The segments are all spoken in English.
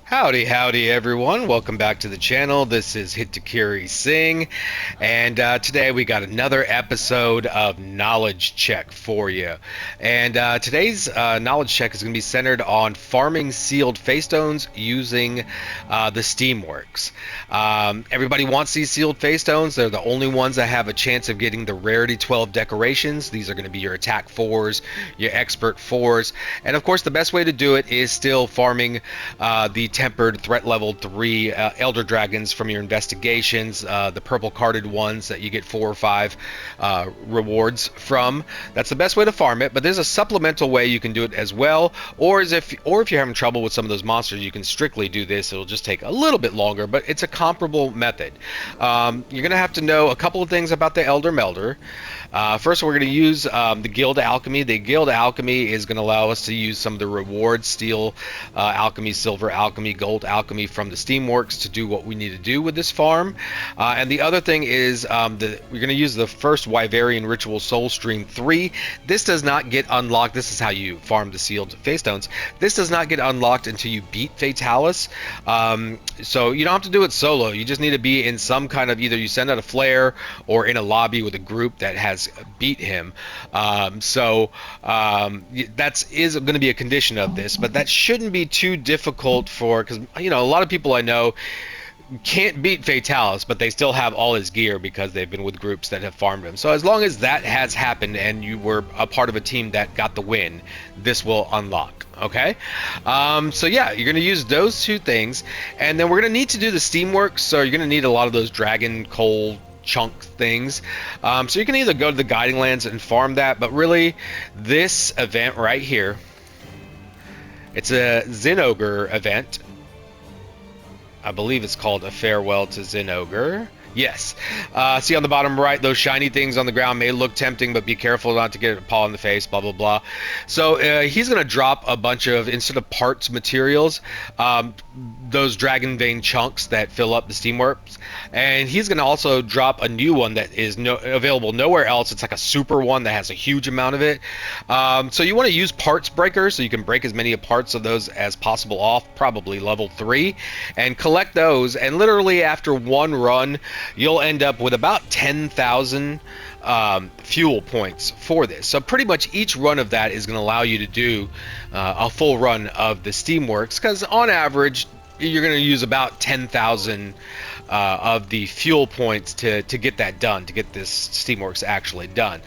Howdy everyone, welcome back to the channel. This is Hitakiri Singh, and today we got another episode of Knowledge Check for you. And today's Knowledge Check is going to be centered on farming sealed Feystones using the Steamworks. Everybody wants these sealed Feystones. They're the only ones that have a chance of getting the Rarity 12 decorations. These are going to be your Attack 4s, your Expert 4s, and of course the best way to do it is still farming the tempered threat level 3 elder dragons from your investigations, the purple carded ones that you get 4 or 5 rewards from. That's the best way to farm it, but there's a supplemental way you can do it as well, or if you're having trouble with some of those monsters, you can strictly do this. It'll just take a little bit longer, but it's a comparable method. You're gonna have to know a couple of things about the elder melder. First, we're going to use the Guild Alchemy. The Guild Alchemy is going to allow us to use some of the rewards, Steel Alchemy, Silver Alchemy, Gold Alchemy from the Steamworks to do what we need to do with this farm. And the other thing is we're going to use the first Wyverian Ritual Soul Stream 3. This does not get unlocked. This is how you farm the sealed Feystones. This does not get unlocked until you beat Fatalis. So you don't have to do it solo. You just need to be in some kind of, either you send out a flare or in a lobby with a group that has beat him. That is going to be a condition of this, but that shouldn't be too difficult because a lot of people I know can't beat Fatalis, but they still have all his gear because they've been with groups that have farmed him. So as long as that has happened and you were a part of a team that got the win, this will unlock. Okay, so yeah, you're going to use those two things, and then we're going to need to do the Steamworks. So you're going to need a lot of those dragon coal chunk things. So you can either go to the Guiding Lands and farm that, but really this event right here, it's a Zinogre event. I believe it's called A Farewell to Zinogre. Yes. See on the bottom right, those shiny things on the ground may look tempting, but be careful not to get a paw in the face, blah, blah, blah. So he's going to drop a bunch of, instead of parts materials, those dragon vein chunks that fill up the Steamworks. And he's going to also drop a new one that is available nowhere else. It's like a super one that has a huge amount of it. So you want to use parts breakers so you can break as many parts of those as possible off, probably level 3, and collect those. And literally after one run, you'll end up with about 10,000 fuel points for this. So pretty much each run of that is going to allow you to do a full run of the Steamworks, because on average you're going to use about 10,000 of the fuel points to get that done, to get this Steamworks actually done.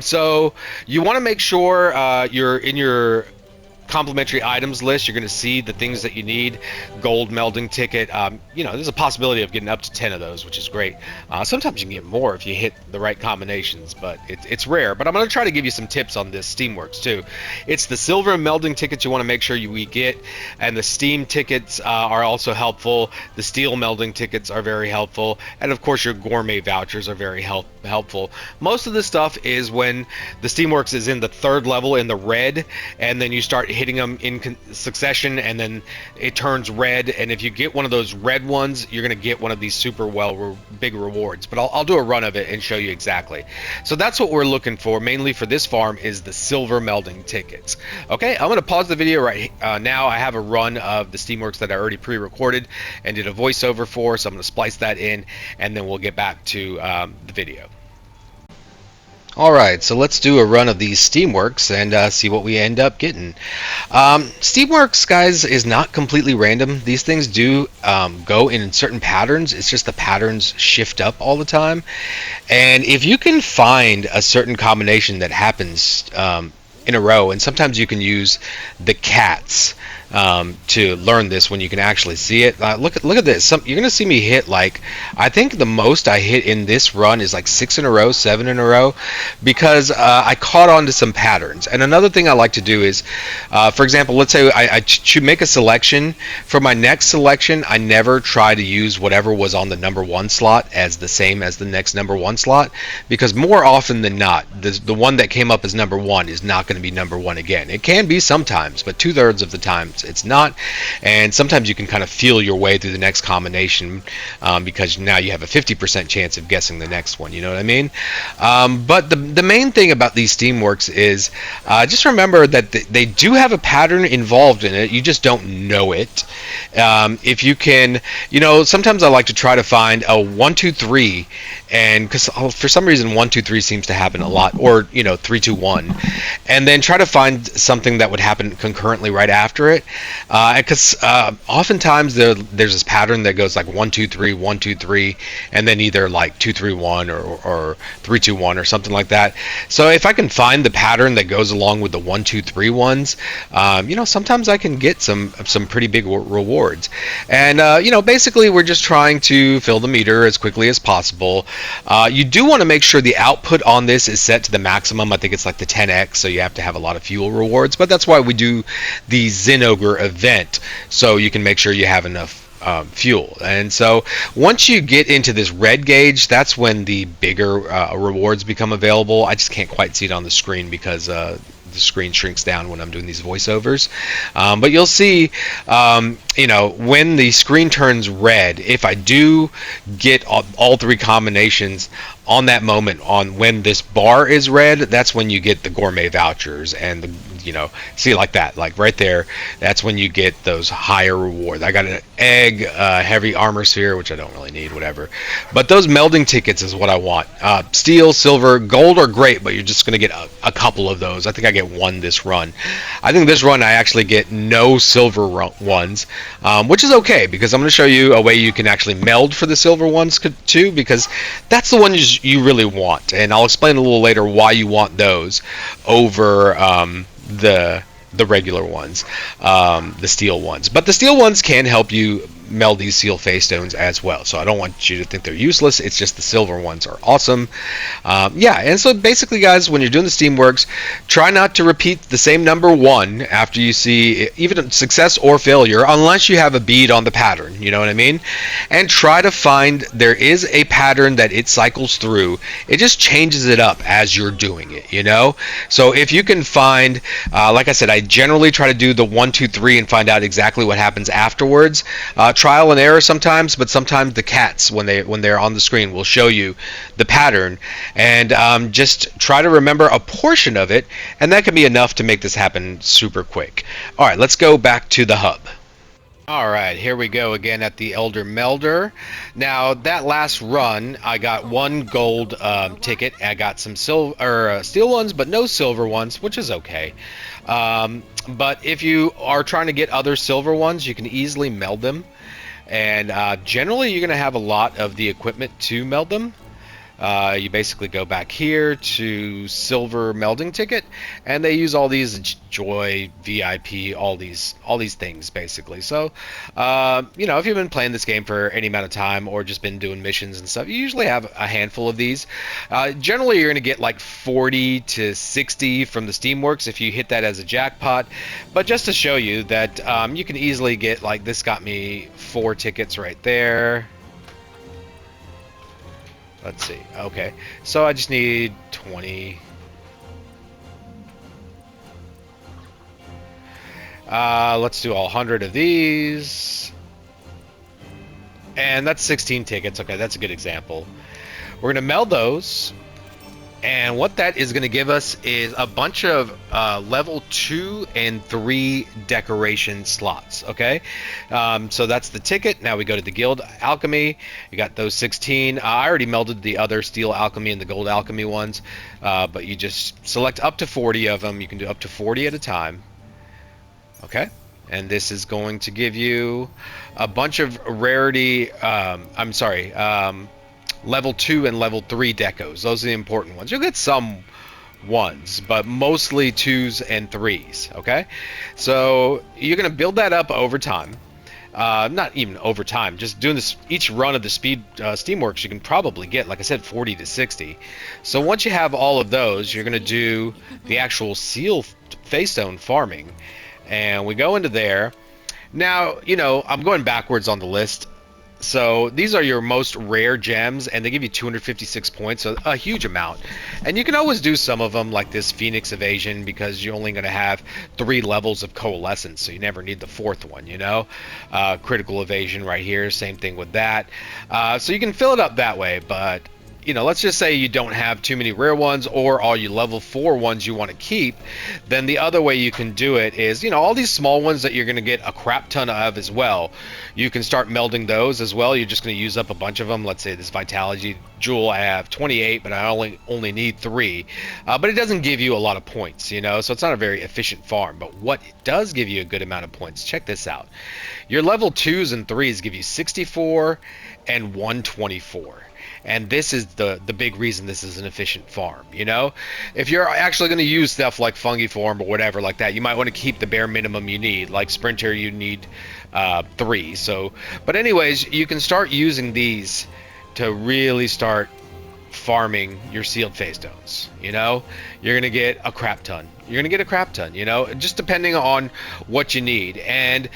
So you want to make sure you're in your complimentary items list. You're going to see the things that you need. Gold melding ticket. There's a possibility of getting up to 10 of those, which is great. Sometimes you can get more if you hit the right combinations, but it's rare. But I'm going to try to give you some tips on this Steamworks too. It's the silver melding tickets you want to make sure we get, and the steam tickets are also helpful. The steel melding tickets are very helpful, and of course your gourmet vouchers are very helpful. Most of the stuff is when the Steamworks is in the 3rd level in the red, and then you start hitting them in succession, and then it turns red, and if you get one of those red ones, you're going to get one of these super big rewards. But I'll do a run of it and show you exactly. So that's what we're looking for mainly for this farm, is the silver melding tickets. Okay, I'm going to pause the video right now. I have a run of the Steamworks that I already pre-recorded and did a voiceover for, so I'm going to splice that in, and then we'll get back to the video. Alright, so let's do a run of these Steamworks and see what we end up getting. Steamworks, guys, is not completely random. These things do go in certain patterns. It's just the patterns shift up all the time. And if you can find a certain combination that happens in a row, and sometimes you can use the cats to learn this when you can actually see it. Look at this. You're going to see me hit, like, I think the most I hit in this run is like 6 in a row, 7 in a row, because I caught on to some patterns. And another thing I like to do is, for example, let's say I make a selection. For my next selection, I never try to use whatever was on the number 1 slot as the same as the next number 1 slot, because more often than not, the one that came up as number 1 is not going to be number 1 again. It can be sometimes, but 2/3 of the time rewards. It's not, and sometimes you can kind of feel your way through the next combination because now you have a 50% chance of guessing the next one. You know what I mean? But the main thing about these Steamworks is just remember that they do have a pattern involved in it. You just don't know it. If you can, sometimes I like to try to find a 1, 2, 3, and because for some reason 1, 2, 3 seems to happen a lot, or 3, 2, 1, and then try to find something that would happen concurrently right after it. Because oftentimes there's this pattern that goes like 1, 2, 3, 1, 2, 3, and then either like 2, 3, 1 or 3, 2, 1 or something like that. So if I can find the pattern that goes along with the 1, 2, 3 ones, sometimes I can get some pretty big rewards. And basically we're just trying to fill the meter as quickly as possible. You do want to make sure the output on this is set to the maximum. I think it's like the 10x, so you have to have a lot of fuel rewards, but that's why we do the Zinogre event, so you can make sure you have enough fuel. And so once you get into this red gauge, that's when the bigger rewards become available. I just can't quite see it on the screen because the screen shrinks down when I'm doing these voiceovers, but you'll see when the screen turns red, if I do get all 3 combinations on that moment, on when this bar is red, that's when you get the gourmet vouchers and the see, like that, like right there, that's when you get those higher rewards. I got an egg, heavy armor sphere, which I don't really need, whatever, but those melding tickets is what I want. Steel, silver, gold are great, but you're just gonna get a couple of those. I think I get 1 this run. I think this run I actually get no silver ones, which is okay, because I'm going to show you a way you can actually meld for the silver ones too, because that's the one you really want, and I'll explain a little later why you want those over the regular ones, the steel ones. But the steel ones can help you meld these steel Feystones as well, so I don't want you to think they're useless. It's just the silver ones are awesome. And so basically, guys, when you're doing the Steamworks, try not to repeat the same number 1 after you see even success or failure, unless you have a bead on the pattern, you know what I mean? And try to find, there is a pattern that it cycles through. It just changes it up as you're doing it, So if you can find, like I said, I generally try to do the 1, 2, 3 and find out exactly what happens afterwards. Trial and error sometimes, but sometimes the cats, when they're on the screen, will show you the pattern, and just try to remember a portion of it, and that can be enough to make this happen super quick. All right, let's go back to the hub. Alright, here we go again at the Elder Melder. Now, that last run, I got 1 gold ticket. I got some steel ones, but no silver ones, which is okay. But if you are trying to get other silver ones, you can easily meld them. And generally, you're going to have a lot of the equipment to meld them. You basically go back here to silver melding ticket, and they use all these joy, VIP, all these things basically. So if you've been playing this game for any amount of time or just been doing missions and stuff, you usually have a handful of these. Generally you're going to get like 40 to 60 from the Steamworks if you hit that as a jackpot, but just to show you that you can easily get, like, this got me 4 tickets right there. Let's see. Okay, so I just need 20. Let's do all 100 of these. And that's 16 tickets. Okay, that's a good example. We're going to meld those. And what that is going to give us is a bunch of level 2 and 3 decoration slots, okay? So that's the ticket. Now we go to the Guild Alchemy. You got those 16. I already melded the other Steel Alchemy and the Gold Alchemy ones, but you just select up to 40 of them. You can do up to 40 at a time, okay? And this is going to give you a bunch of rarity, level 2 and level 3 decos. Those are the important ones. You'll get some 1s, but mostly 2s and 3s, okay? So you're going to build that up over time. Not even over time, just doing this each run of the Steamworks, you can probably get, like I said, 40 to 60. So once you have all of those, you're going to do the actual seal Feystone farming. And we go into there. Now, I'm going backwards on the list. So these are your most rare gems, and they give you 256 points, so a huge amount. And you can always do some of them, like this Phoenix Evasion, because you're only going to have 3 levels of Coalescence, so you never need the 4th one, you know? Critical Evasion right here, same thing with that. So you can fill it up that way, but you know, let's just say you don't have too many rare ones, or all you level 4 ones you want to keep, then the other way you can do it is, you know, all these small ones that you're going to get a crap ton of as well, you can start melding those as well. You're just going to use up a bunch of them. Let's say this Vitality Jewel, I have 28, but I only need 3. But it doesn't give you a lot of points, you know, so it's not a very efficient farm. But what it does give you a good amount of points, check this out. Your level 2s and 3s give you 64 and 124. And this is the big reason this is an efficient farm, you know? If you're actually going to use stuff like Fungiform or whatever like that, you might want to keep the bare minimum you need. Like Sprinter, you need 3. So, but anyways, you can start using these to really start farming your sealed Feystones, you know? You're going to get a crap ton. You're going to get a crap ton, you know, just depending on what you need. And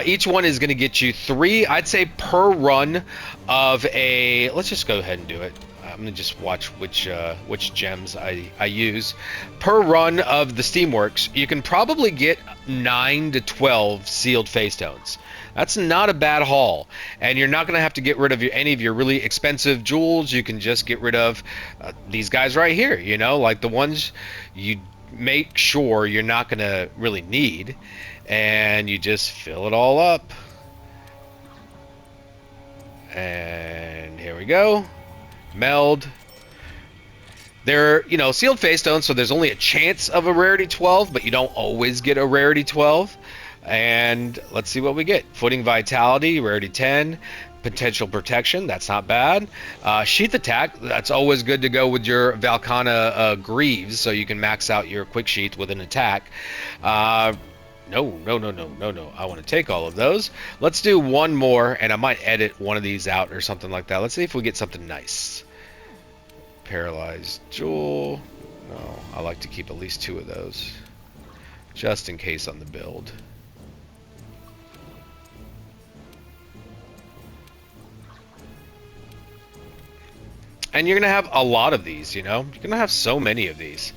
each one is going to get you 3, I'd say, per run of a... Let's just go ahead and do it. I'm going to just watch which gems I use. Per run of the Steamworks, you can probably get 9 to 12 sealed Feystones. That's not a bad haul, and you're not going to have to get rid of any of your really expensive jewels. You can just get rid of these guys right here, you know, like the ones you make sure you're not going to really need, and you just fill it all up. And here we go. Meld. They're, you know, sealed Feystones, so there's only a chance of a rarity 12, but you don't always get a rarity 12. And let's see what we get. Footing Vitality, rarity 10. Potential Protection, that's not bad. Sheath Attack, that's always good to go with your Valkana Greaves, so you can max out your Quick Sheath with an attack. No. I want to take all of those. Let's do one more, and I might edit one of these out or something like that. Let's see if we get something nice. Paralyzed Jewel. No, I like to keep at least 2 of those, just in case on the build. And you're going to have a lot of these, you know? You're going to have so many of these.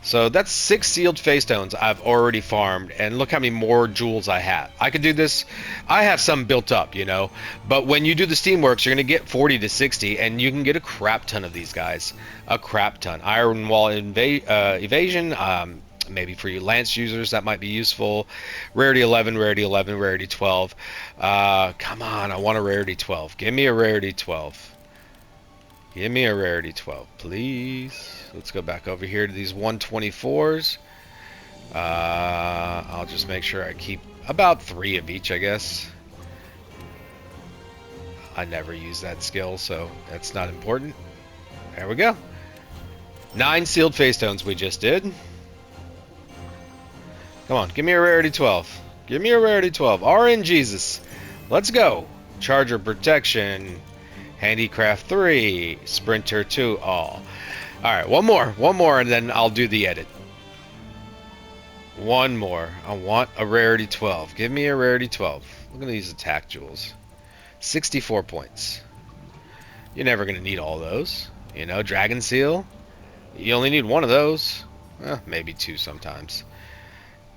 So that's 6 sealed Feystones I've already farmed, and look how many more jewels I have. I could do this. I have some built up, you know, but when you do the Steamworks, you're going to get 40 to 60, and you can get a crap ton of these guys. A crap ton. Iron Wall Evasion, maybe for you Lance users, that might be useful. Rarity 11, Rarity 11, Rarity 12. Come on, I want a Rarity 12. Give me a Rarity 12. Give me a Rarity 12, please. Let's go back over here to these 124s. I'll just make sure I keep about 3 of each, I guess. I never use that skill, so that's not important. There we go. 9 sealed Feystones we just did. Come on, give me a Rarity 12. Give me a Rarity 12. RNGesus. Let's go. Charger Protection. Handicraft 3, Sprinter 2, all. Alright, one more, and then I'll do the edit. One more. I want a Rarity 12. Give me a Rarity 12. Look at these attack jewels. 64 points. You're never going to need all those. You know, Dragon Seal. You only need 1 of those. Maybe 2 sometimes.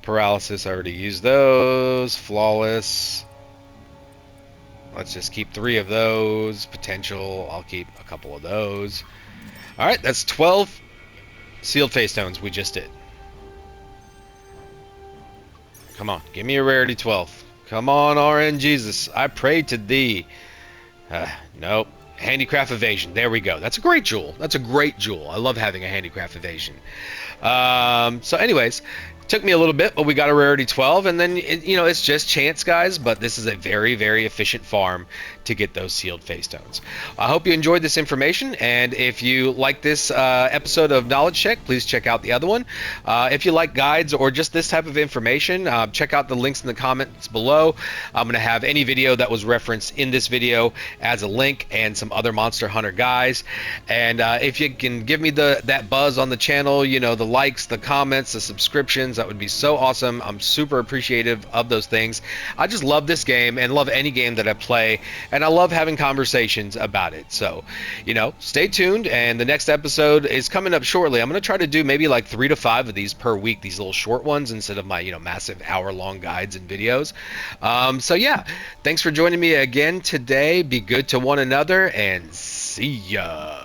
Paralysis, I already used those. Flawless. Let's just keep 3 of those. Potential, I'll keep a couple of those. Alright, that's 12 sealed Feystones we just did. Come on, give me a Rarity 12. Come on, RNGesus. I pray to thee. Nope. Handicraft Evasion. There we go. That's a great jewel. That's a great jewel. I love having a Handicraft Evasion. So anyways, took me a little bit, but we got a Rarity 12, and then, you know, it's just chance, guys, but this is a very, very efficient farm to get those sealed Feystones. I hope you enjoyed this information, and if you like this episode of Knowledge Check, please check out the other one. If you like guides or just this type of information, check out the links in the comments below. I'm going to have any video that was referenced in this video as a link, and some other Monster Hunter guys. And if you can give me that buzz on the channel, you know, the likes, the comments, the subscriptions, suggestions. That would be so awesome. I'm super appreciative of those things. I just love this game and love any game that I play, and I love having conversations about it. So, stay tuned, and the next episode is coming up shortly. I'm going to try to do maybe like 3 to 5 of these per week, these little short ones, instead of my, massive hour-long guides and videos. So yeah, thanks for joining me again today. Be good to one another, and see ya.